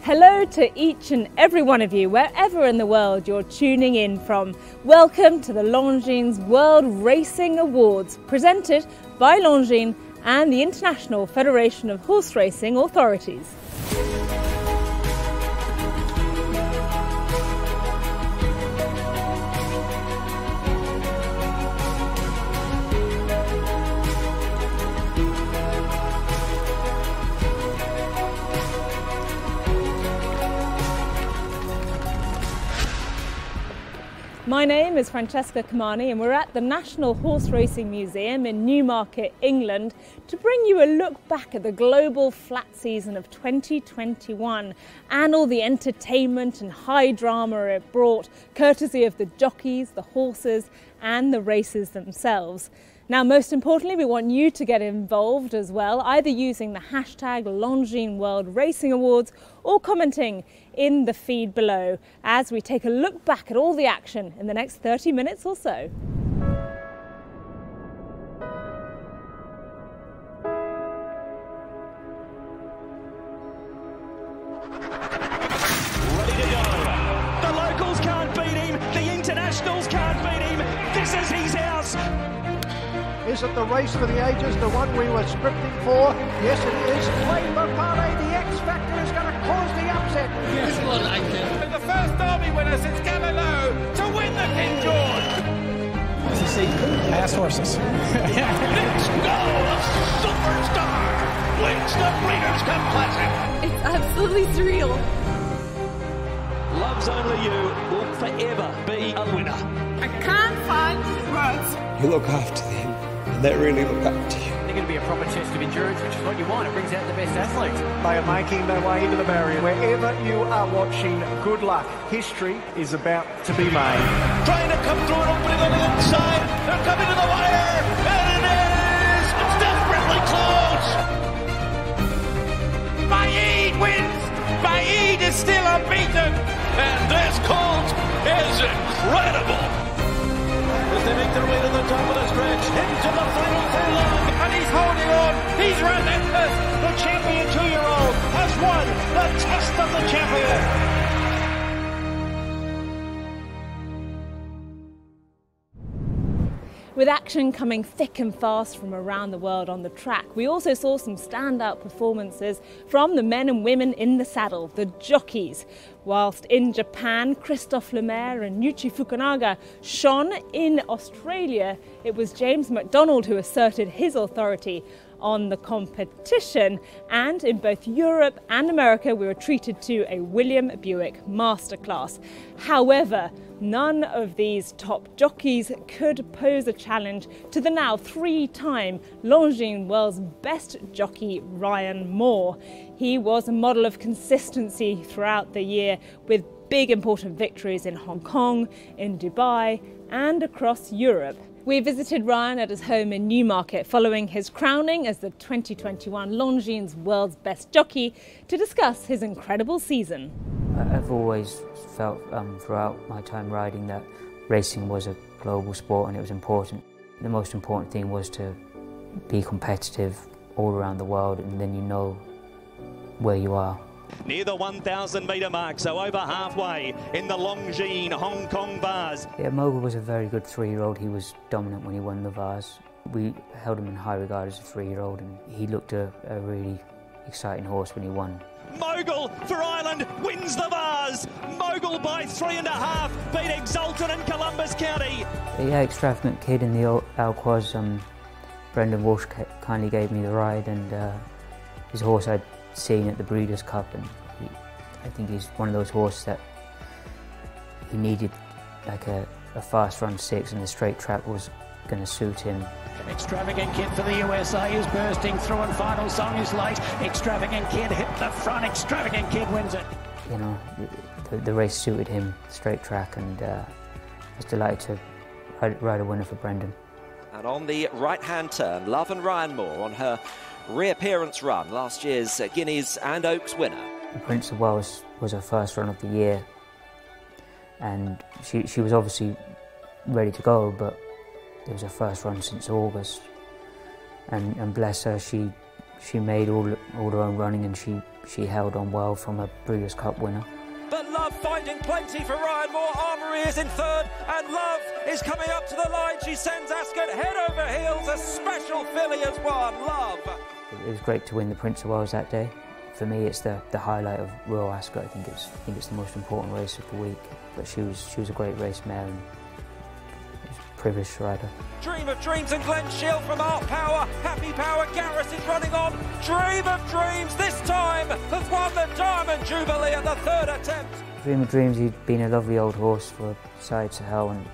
Hello to each and every one of you, wherever in the world you're tuning in from. Welcome to the Longines World Racing Awards, presented by Longines and the International Federation of Horse Racing Authorities. My name is Francesca Kamani and we're at the National Horse Racing Museum in Newmarket, England, to bring you a look back at the global flat season of 2021 and all the entertainment and high drama it brought, courtesy of the jockeys, the horses and the races themselves. Now, most importantly, we want you to get involved as well, either using the hashtag Longines World Racing Awards or commenting in the feed below as we take a look back at all the action in the next 30 minutes or so. Ready to go. The locals can't beat him. The internationals can't beat him. This is his house. Is it the race for the ages, the one we were scripting for? Yes, it is. Labour Party, the X Factor is going to cause the upset. Yes, well, I think. The first Derby winner since Galileo to win the King George. As you see, fast horses. Let's go! A superstar wins the Breeders' Cup Classic. It's absolutely surreal. Loves Only You will forever be a winner. I can't find words. You look after them, and they really look after you. They're going to be a proper test of endurance, which is what you want. It brings out the best athletes. They are making their way into the barrier. Wherever you are watching, good luck. History is about to be made. Trying to come through an opening on the inside. They're coming to the wire. And it is desperately close. Baid wins. Baid is still unbeaten. And this colt is incredible. As they make their way to the top of the stretch, into the final furlong. And he's holding on. He's relentless. The champion 2-year-old has won the test of the champion. With action coming thick and fast from around the world on the track, we also saw some standout performances from the men and women in the saddle, the jockeys. Whilst in Japan, Christophe Lemaire and Yuichi Fukunaga shone, in Australia, it was James McDonald who asserted his authority on the competition, and in both Europe and America we were treated to a William Buick masterclass. However, none of these top jockeys could pose a challenge to the now 3-time Longines World's best jockey, Ryan Moore. He was a model of consistency throughout the year, with big important victories in Hong Kong, in Dubai and across Europe. We visited Ryan at his home in Newmarket following his crowning as the 2021 Longines World's Best Jockey to discuss his incredible season. I've always felt throughout my time riding that racing was a global sport and it was important. The most important thing was to be competitive all around the world, and then you know where you are. Near the 1,000 metre mark, so over halfway in the Longines Hong Kong Vase. Yeah, Mogul was a very good 3-year-old. He was dominant when he won the Vase. We held him in high regard as a 3-year-old, and he looked a really exciting horse when he won. Mogul for Ireland wins the Vase. Mogul by 3.5 beat Exultant in Columbus County. Yeah, extravagant kid in the Alquois. Brendan Walsh kindly gave me the ride, and his horse I'd seen at the Breeders' Cup, and I think he's one of those horses that he needed like a fast run 6, and the straight track was going to suit him. Extravagant Kid for the USA is bursting through, and Final Song is late. Extravagant Kid hit the front. Extravagant Kid wins it. You know, the race suited him, straight track, and I was delighted to ride a winner for Brendan. And on the right-hand turn, Love and Ryan Moore on her reappearance run, last year's Guineas and Oaks winner. The Prince of Wales was her first run of the year, and she was obviously ready to go, but it was her first run since August, and bless her, she she made all her own running, and she held on well from a Breeders' Cup winner. But Love finding plenty for Ryan Moore. Armory is in third, and Love is coming up to the line. She sends Ascot head over heels. A special filly has won. Love. It was great to win the Prince of Wales that day. For me, it's the highlight of Royal Ascot. I think it's the most important race of the week. But she was a great race mare, and it was a privileged to ride her. Dream of Dreams and Glen Shield from Art Power. Happy Power. Garrus is running on. Dream of Dreams this time has won the Diamond Jubilee at the third attempt. Dream of Dreams, he'd been a lovely old horse for Side Sahel, and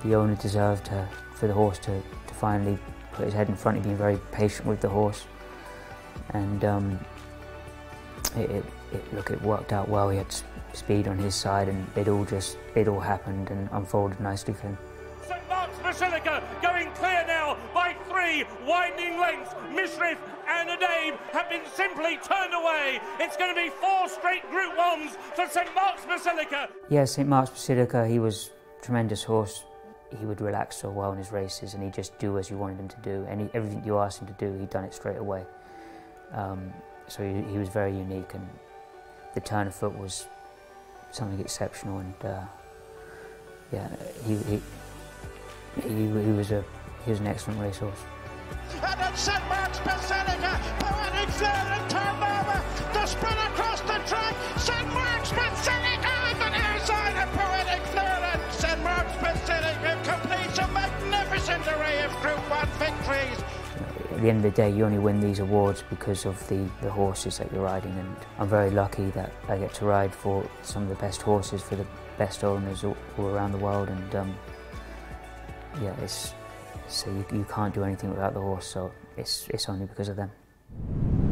the owner deserved for the horse to finally put his head in front. He'd been very patient with the horse, and it worked out well. He had speed on his side, and it all happened and unfolded nicely for him. St Mark's Basilica going clear now by 3 winding lengths. Mishrif and Adabe have been simply turned away. It's going to be 4 straight Group 1s for St Mark's Basilica. Yeah, St Mark's Basilica, he was a tremendous horse. He would relax so well in his races, and he'd just do as you wanted him to do. Everything you asked him to do, he'd done it straight away. So he was very unique, and the turn of foot was something exceptional, and yeah, he was an excellent racehorse. And then St Mark's Basilica, poetic flair and turned over to sprint across the track. St Mark's Basilica on the near side of poetic flair, and St Mark's Basilica completes a magnificent array of Group 1 victories. At the end of the day, you only win these awards because of the horses that you're riding, and I'm very lucky that I get to ride for some of the best horses for the best owners all around the world, and yeah, so you can't do anything without the horse, so it's only because of them.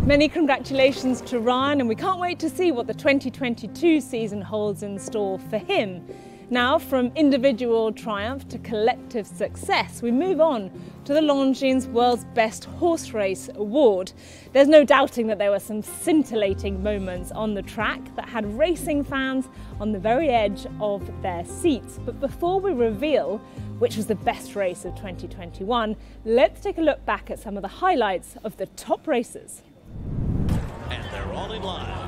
Many congratulations to Ryan, and we can't wait to see what the 2022 season holds in store for him. Now, from individual triumph to collective success, we move on to the Longines World's Best Horse Race Award. There's no doubting that there were some scintillating moments on the track that had racing fans on the very edge of their seats. But before we reveal which was the best race of 2021, let's take a look back at some of the highlights of the top races. And they're all in line.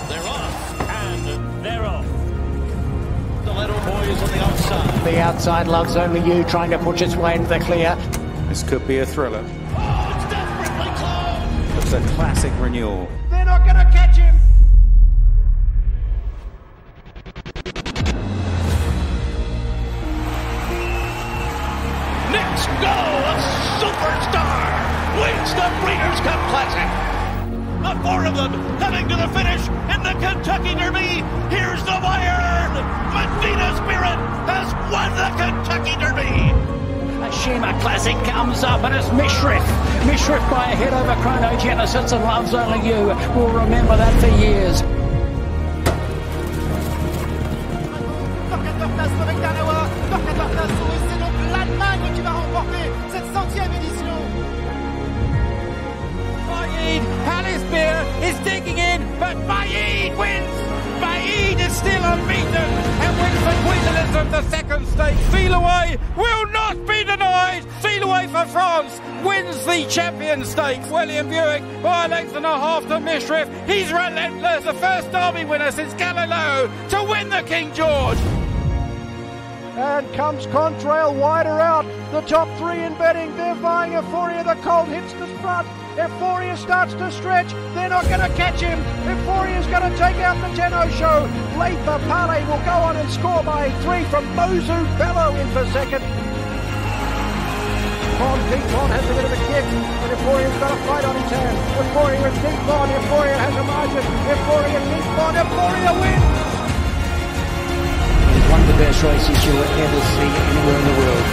They're off, and they're off. The little boy is on the outside. The outside Loves Only You, trying to push its way into the clear. This could be a thriller. Oh, it's desperately close. It's a classic renewal. They're not going to catch him. Next go, a superstar wins the Breeders' Cup Classic. The 4 of them heading to the finish in the Kentucky Derby. Here's the wire. Medina Spirit has won the Kentucky Derby. A Shima Classic comes up, and it's Mishrif. Mishrif by a head over Chronogenesis and Loves Only You. We'll remember that for years. l'Allemagne qui va remporter cette 100e édition. Halisbeer is digging in, but Baid wins. Baid is still unbeaten and wins the Queen Elizabeth II Stakes. Feel Away will not be denied. Feel Away for France wins the Champion Stakes. William Buick by a length and a half to Mishrif. He's relentless. The first Derby winner since Galileo to win the King George. And comes Contrail wider out. The top 3 in betting. They're vying. Euphoria, the colt hits the front. Euphoria starts to stretch. They're not going to catch him. Euphoria's going to take out the Tenno Show. Later, Pale will go on and score by 3 from Mozu Bello in for second. Pete Bond has a bit of a kick, and Euphoria's got a fight on his hands. Euphoria and Pete Bond. Euphoria has a margin. Euphoria, Pete Bond. Euphoria wins. One of the best races you'll ever see anywhere in the world.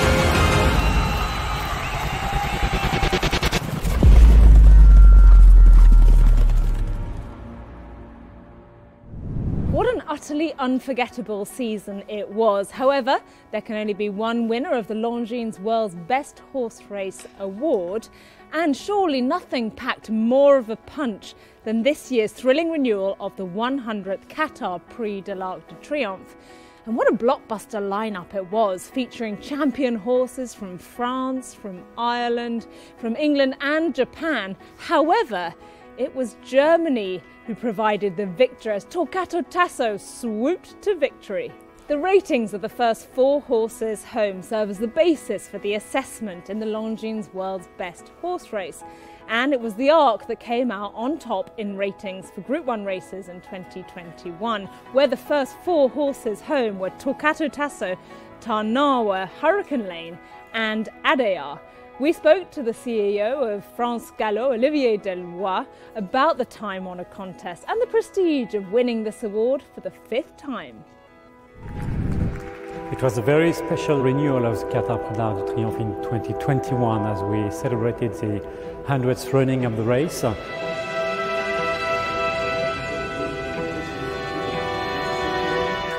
What an utterly unforgettable season it was. However, there can only be one winner of the Longines World's Best Horse Race Award, and surely nothing packed more of a punch than this year's thrilling renewal of the 100th Qatar Prix de l'Arc de Triomphe. And what a blockbuster lineup it was, featuring champion horses from France, from Ireland, from England and Japan. However, it was Germany who provided the victor as Torquato Tasso swooped to victory. The ratings of the first 4 horses home serve as the basis for the assessment in the Longines World's Best Horse Race. And it was the Arc that came out on top in ratings for Group 1 races in 2021, where the first 4 horses home were Torquato Tasso, Tarnawa, Hurricane Lane and Adayar. We spoke to the CEO of France Galop, Olivier Delois, about the time-honoured contest and the prestige of winning this award for the 5th time. It was a very special renewal of the Qatar Prix de l'Arc de Triomphe in 2021 as we celebrated the 100th running of the race. It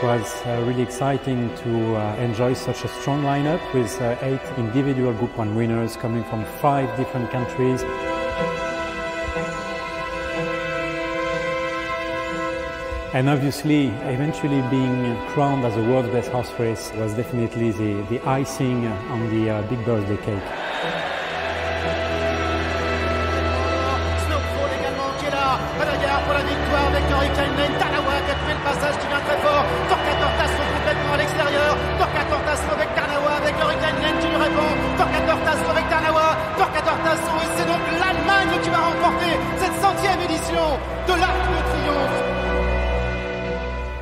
was really exciting to enjoy such a strong lineup with 8 individual Group 1 winners coming from 5 different countries. And obviously, eventually being crowned as the world's best horse race was definitely the icing on the big birthday cake. Snowfall également qui est là. Dernières pour la victoire avec Hurricane Lane. Tarnawa qui a fait le passage qui vient très fort. Torquato Tasso complètement à l'extérieur. Torquato Tasso avec Tarnawa avec Hurricane Lane qui lui répond. Torquato Tasso avec Tarnawa. Torquato Tasso et c'est donc l'Allemagne qui va remporter cette 100e édition de l'Arc de Triomphe.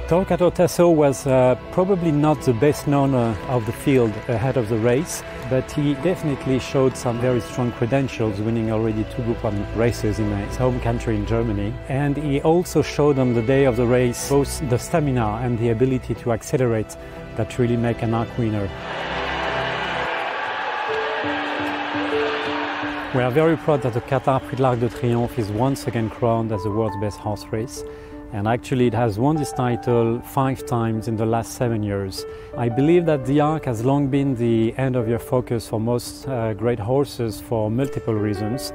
Torquato Tasso was probably not the best known of the field ahead of the race, but he definitely showed some very strong credentials, winning already 2 Group 1 races in his home country in Germany. And he also showed on the day of the race both the stamina and the ability to accelerate that really make an Arc winner. We are very proud that the Qatar Prix de l'Arc de Triomphe is once again crowned as the world's best horse race. And actually it has won this title 5 times in the last 7 years. I believe that the Arc has long been the end-of-year focus for most great horses for multiple reasons.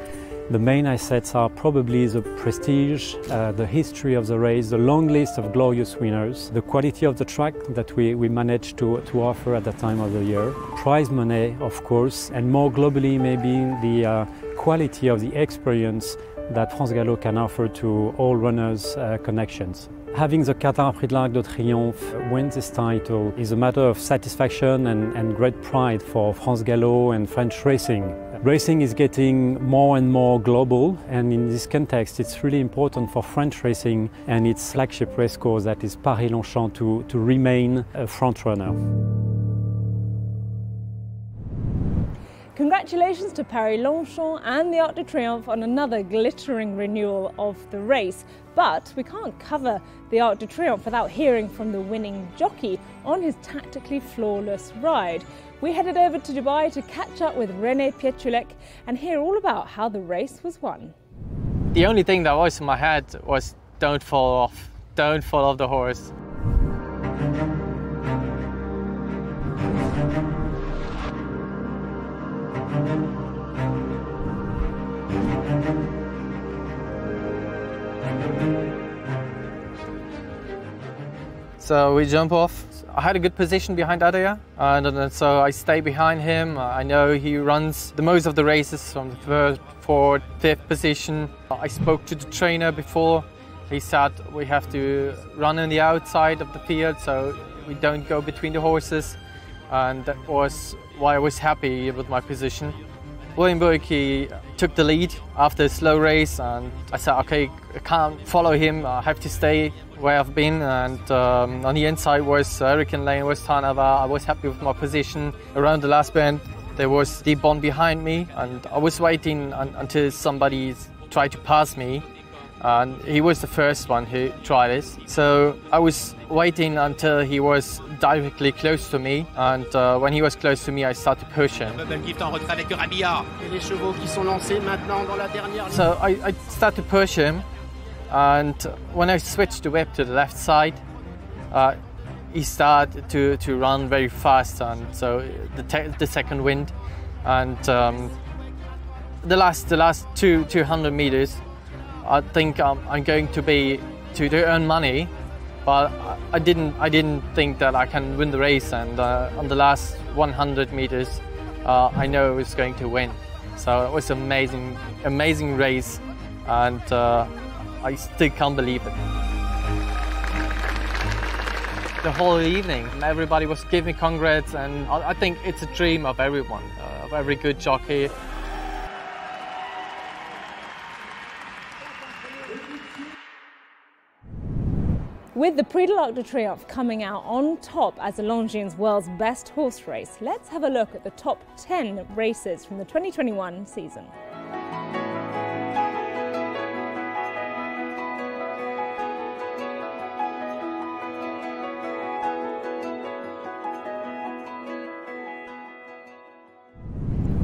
The main assets are probably the prestige, the history of the race, the long list of glorious winners, the quality of the track that we managed to offer at that time of the year, prize money of course, and more globally maybe the quality of the experience that France Galop can offer to all runners' connections. Having the Qatar Prix de l'Arc de Triomphe win this title is a matter of satisfaction and great pride for France Galop and French racing. Racing is getting more and more global, and in this context it's really important for French racing and its flagship racecourse, that is Paris-Longchamp, to remain a front runner. Congratulations to Paris-Longchamp and the Arc de Triomphe on another glittering renewal of the race. But we can't cover the Arc de Triomphe without hearing from the winning jockey on his tactically flawless ride. We headed over to Dubai to catch up with René Pietulek and hear all about how the race was won. The only thing that was in my head was don't fall off the horse. So we jump off. I had a good position behind Adayar, and so I stay behind him. I know he runs the most of the races from the 3rd, 4th, 5th position. I spoke to the trainer before. He said we have to run on the outside of the field so we don't go between the horses, and that was why I was happy with my position. William Burke, he took the lead after a slow race, and I said, okay, I can't follow him, I have to stay where I've been. And on the inside was Hurricane Lane, was Tarnawa. I was happy with my position. Around the last bend, there was Deep Bond behind me, and I was waiting until somebody tried to pass me. And he was the first one who tried this. So I was waiting until he was directly close to me, and when he was close to me, I started to push him. So I started to push him, and when I switched the whip to the left side, he started to run very fast, and so the second wind, and the last 200 meters, I think I'm going to earn money, but I didn't think that I can win the race, and on the last 100 meters I know I was going to win. So it was an amazing race, and I still can't believe it. The whole evening, everybody was giving me congrats, and I think it's a dream of everyone, of every good jockey. With the Prix de l'Arc de Triomphe coming out on top as the Longines World's Best Horse Race, let's have a look at the top 10 races from the 2021 season.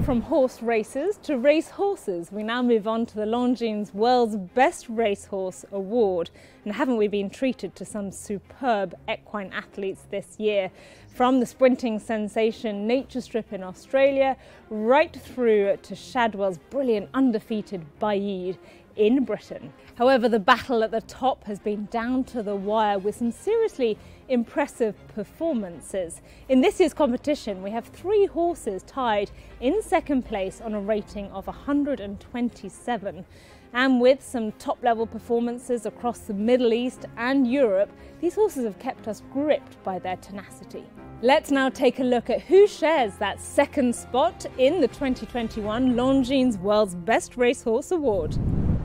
From horse races to race horses, we now move on to the Longines World's Best Racehorse Award. And haven't we been treated to some superb equine athletes this year? From the sprinting sensation Nature Strip in Australia, right through to Shadwell's brilliant undefeated Baid in Britain. However, the battle at the top has been down to the wire with some seriously impressive performances. In this year's competition, we have 3 horses tied in second place on a rating of 127. And with some top-level performances across the Middle East and Europe, these horses have kept us gripped by their tenacity. Let's now take a look at who shares that second spot in the 2021 Longines World's Best Racehorse Award.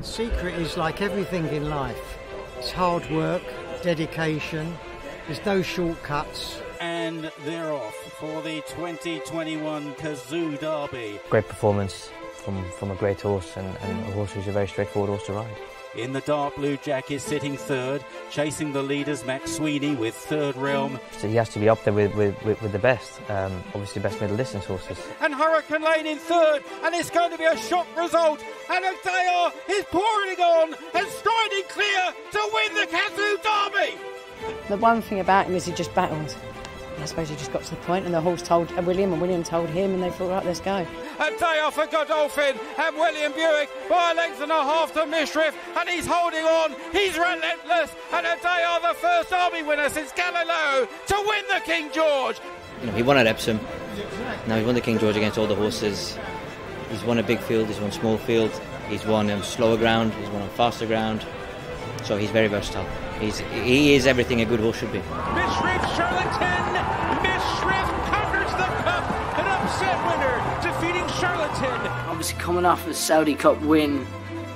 The secret is like everything in life. It's hard work, dedication, there's no shortcuts. And they're off for the 2021 Kazoo Derby. Great performance from a great horse, and a horse who's a very straightforward horse to ride. In the dark blue jacket, sitting third, chasing the leaders, Max Sweeney with Third Realm. So he has to be up there with the best, obviously best middle distance horses. And Hurricane Lane in third, and it's going to be a shock result. And Adair is pouring on and striding clear to win the Kazoo Derby. The one thing about him is he just battled. I suppose he just got to the point, and the horse told William, and William told him, and they thought, right, let's go. Adair for Godolphin, and William Buick by a length and a half to Mishriff, and he's holding on, he's relentless, and Adair the first Derby winner since Galileo to win the King George. You know, he won at Epsom, now he's won the King George against all the horses. He's won a big field, he's won small field, he's won on slower ground, he's won on faster ground, so he's very versatile. He is everything a good horse should be. Mishriff Charlatan, Mishriff conquers the cup, an upset winner, defeating Charlatan. Obviously coming off a Saudi Cup win,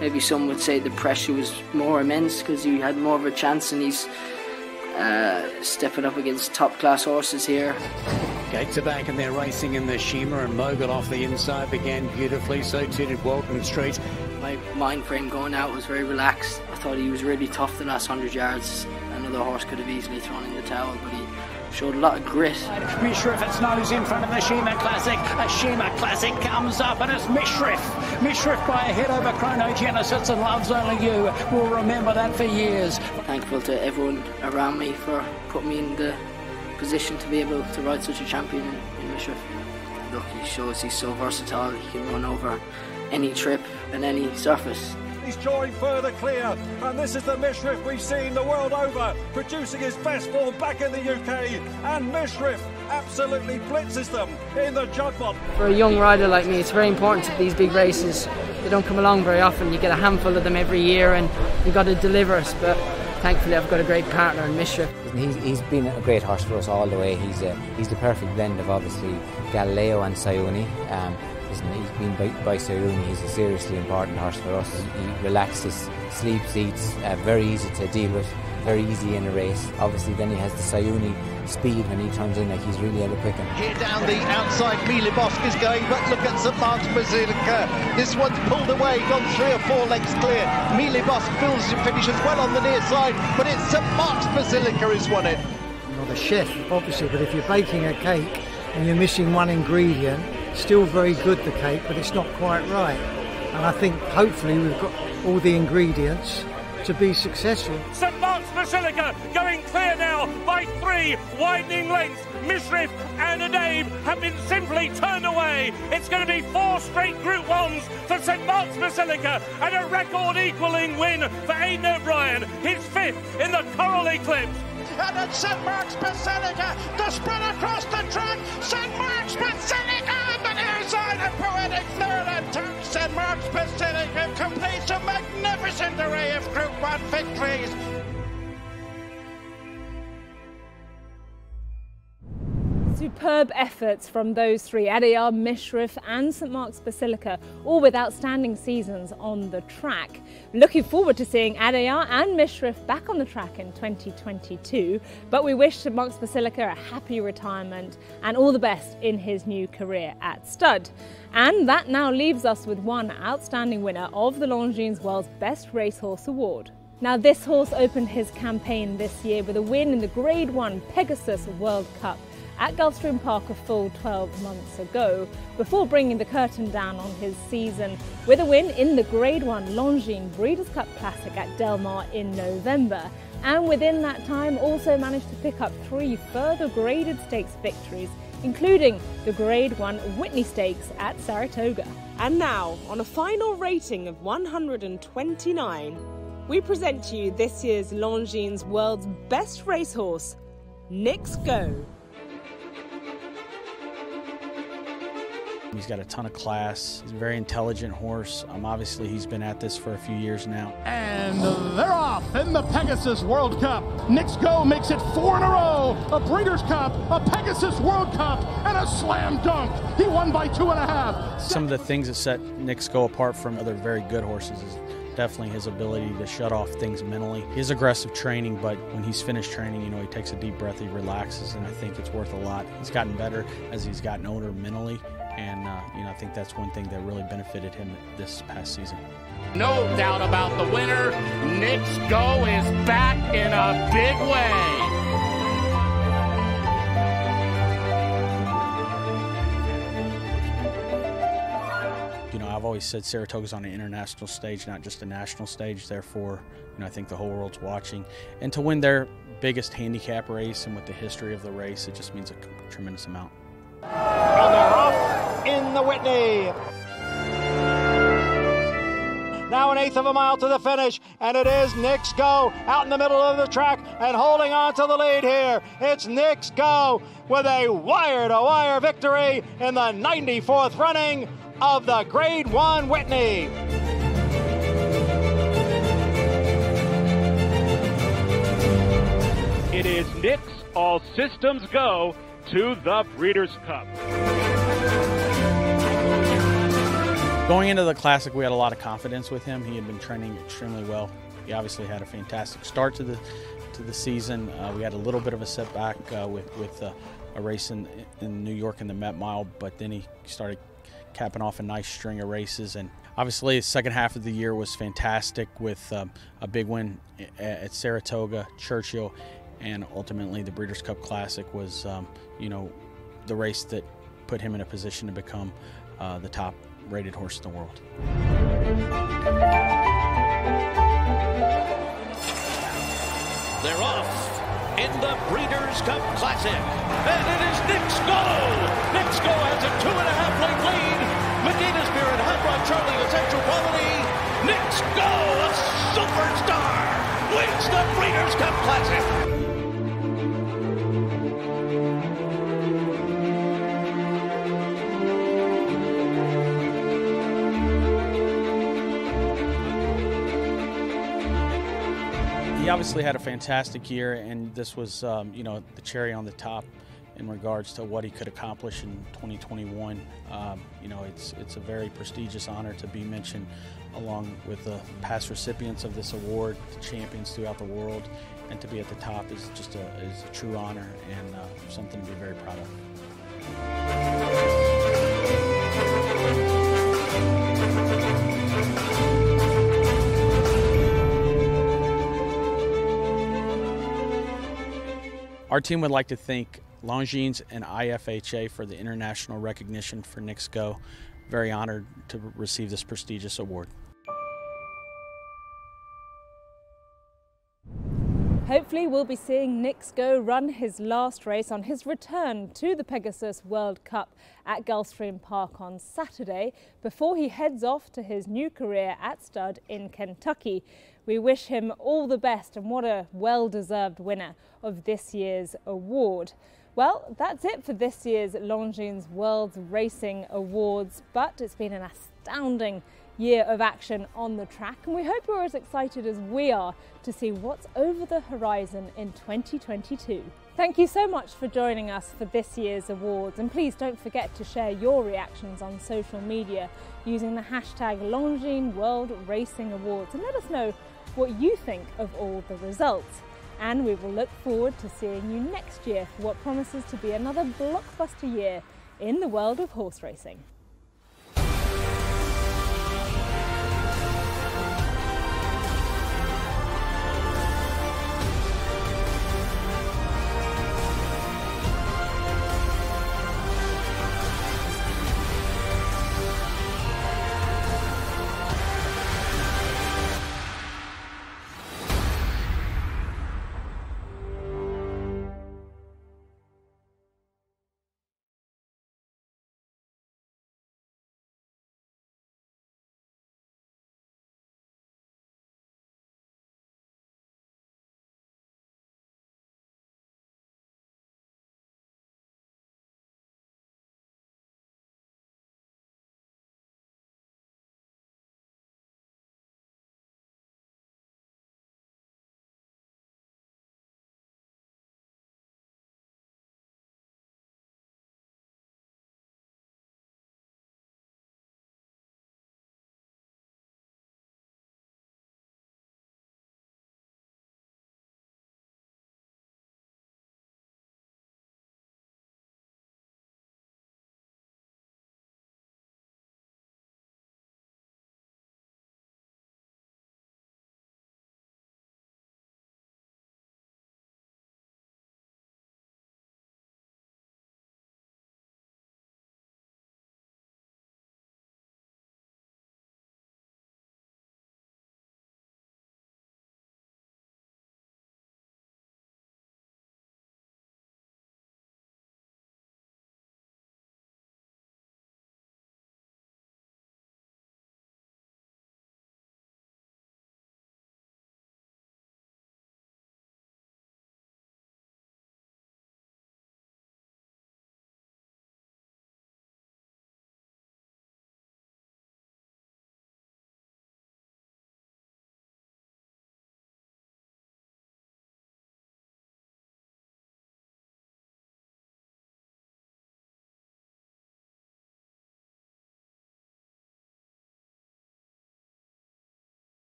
maybe some would say the pressure was more immense because he had more of a chance, and he's stepping up against top class horses here. Gates are back and they're racing in the Shima, and Mogul off the inside began beautifully, so too did Walton Street. My mind frame going out was very relaxed. I thought he was really tough the last 100 yards. Another horse could have easily thrown in the towel, but he showed a lot of grit. Mishriff, it's nose in front of the Shima Classic. A Shima Classic comes up, and it's Mishriff. Mishriff by a head over Chronogenesis, and Loves Only You. We'll remember that for years. Thankful to everyone around me for putting me in the position to be able to ride such a champion in Mishriff. Look, he shows he's so versatile. He can run over any trip and any surface. He's drawing further clear, and this is the Mishriff we've seen the world over, producing his best form back in the UK, and Mishriff absolutely blitzes them in the Jugmont. For a young rider like me, it's very important to these big races. They don't come along very often. You get a handful of them every year, and you've got to deliver us, but thankfully I've got a great partner in Mishriff. He's been a great horse for us all the way. He's the perfect blend of obviously Galileo and Sayuni. He's been by Cérémonie. He's a seriously important horse for us. He relaxes, sleeps, eats, very easy to deal with, very easy in a race. Obviously then he has the Sayuni speed when he turns in, like he's really out of quick. Here down the outside, Milibosk is going, but look at St Mark's Basilica. This one's pulled away, gone 3 or 4 lengths clear. Milibosk finishes well on the near side, but it's St Mark's Basilica who's won it. I'm not a chef, obviously, but if you're baking a cake and you're missing one ingredient, still very good, the cake, but it's not quite right. And I think hopefully we've got all the ingredients to be successful. St Mark's Basilica going clear now by 3 widening lengths. Mishrif and Adabe have been simply turned away. It's going to be 4 straight Group 1s for St Mark's Basilica and a record-equalling win for Aidan O'Brien, his 5th in the Coral Eclipse. And at St Mark's Basilica, the sprint across the track, St Mark's Basilica on the near side, a poetic third attempt. St Mark's Basilica completes a magnificent array of Group 1 victories. Superb efforts from those 3, Adayar, Mishrif and St Mark's Basilica, all with outstanding seasons on the track. Looking forward to seeing Adayar and Mishrif back on the track in 2022, but we wish St Mark's Basilica a happy retirement and all the best in his new career at stud. And that now leaves us with one outstanding winner of the Longines World's Best Racehorse Award. Now, this horse opened his campaign this year with a win in the Grade 1 Pegasus World Cup at Gulfstream Park a full 12 months ago, before bringing the curtain down on his season with a win in the Grade 1 Longines Breeders' Cup Classic at Del Mar in November, and within that time also managed to pick up 3 further graded stakes victories, including the Grade 1 Whitney Stakes at Saratoga. And now, on a final rating of 129, we present to you this year's Longines World's Best Racehorse, Nix Go. He's got a ton of class. He's a very intelligent horse. Obviously, he's been at this for a few years now. And they're off in the Pegasus World Cup. Nix Go makes it 4 in a row. A Breeders' Cup, a Pegasus World Cup, and a slam dunk. He won by 2.5. Some of the things that set Nix Go apart from other very good horses is definitely his ability to shut off things mentally. He has aggressive training, but when he's finished training, he takes a deep breath, he relaxes, and I think it's worth a lot. He's gotten better as he's gotten older mentally, and I think that's one thing that really benefited him this past season. No doubt about the winner. Nix Go is back in a big way. I've always said Saratoga's on an international stage, not just a national stage. Therefore, I think the whole world's watching. And to win their biggest handicap race and with the history of the race, it just means a tremendous amount. And they're off in the Whitney. Now 1/8 of a mile to the finish, and it is Nix Go out in the middle of the track and holding on to the lead here. It's Nix Go with a wire-to-wire victory in the 94th running of the Grade 1 Whitney. It is Nix, all systems go to the Breeders' Cup. Going into the Classic, we had a lot of confidence with him. He had been training extremely well. He obviously had a fantastic start to the season. We had a little bit of a setback with a race in New York in the Met Mile, but then he started capping off a nice string of races. And obviously, the second half of the year was fantastic with a big win at Saratoga, Churchill, and ultimately the Breeders' Cup Classic was, the race that put him in a position to become the top-rated horse in the world. They're off in the Breeders' Cup Classic, and it is Nix Go. Nix Go has a 2.5-length lead. Medina Spirit, Hot Rod Charlie, Essential Quality. Nix Go, a superstar, wins the Breeders' Cup Classic. He obviously had a fantastic year, and this was, the cherry on the top in regards to what he could accomplish in 2021. It's a very prestigious honor to be mentioned along with the past recipients of this award, the champions throughout the world, and to be at the top is just a true honor and something to be very proud of. Our team would like to thank Longines and IFHA for the international recognition for Nix Go. Very honored to receive this prestigious award. Hopefully we'll be seeing Nix Go run his last race on his return to the Pegasus World Cup at Gulfstream Park on Saturday before he heads off to his new career at stud in Kentucky. We wish him all the best, and what a well-deserved winner of this year's award. Well, that's it for this year's Longines World Racing Awards, but it's been an astounding year of action on the track, and we hope you're as excited as we are to see what's over the horizon in 2022. Thank you so much for joining us for this year's awards, and please don't forget to share your reactions on social media using the hashtag Longines World Racing Awards, and let us know what you think of all the results. And we will look forward to seeing you next year for what promises to be another blockbuster year in the world of horse racing.